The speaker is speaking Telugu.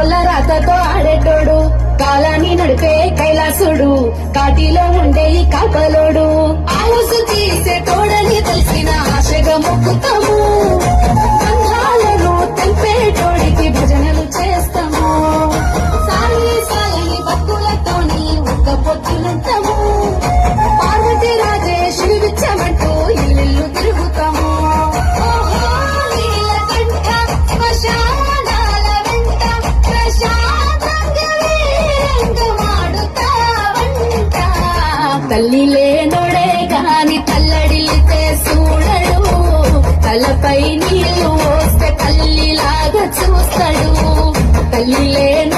రాతోళ్ళ రాతతో ఆడేటోడు, కాలాన్ని నడిపే కైలాసుడు, కాటిలో ఉండే ఈ కాపలోడు. ఆవుసు తీసే తోడని తెలిసిన ఆశగా మొక్కుతాము, బంధాలను తెంపేటోడికి భజనలు చేస్తాము. సాయి సాయి భక్తులతోని ఒక్క పొత్తులుంటాము, పార్వతి రాజేశ్వరి విచ్చమంటూ ఇల్లు తిరుగుతాము. తల్లి లేనోడే గాని తల్లడిల్లితే చూడడు, తలపై నీళ్లు వస్తే తల్లిలాగా చూస్తాడు. తల్లి లేని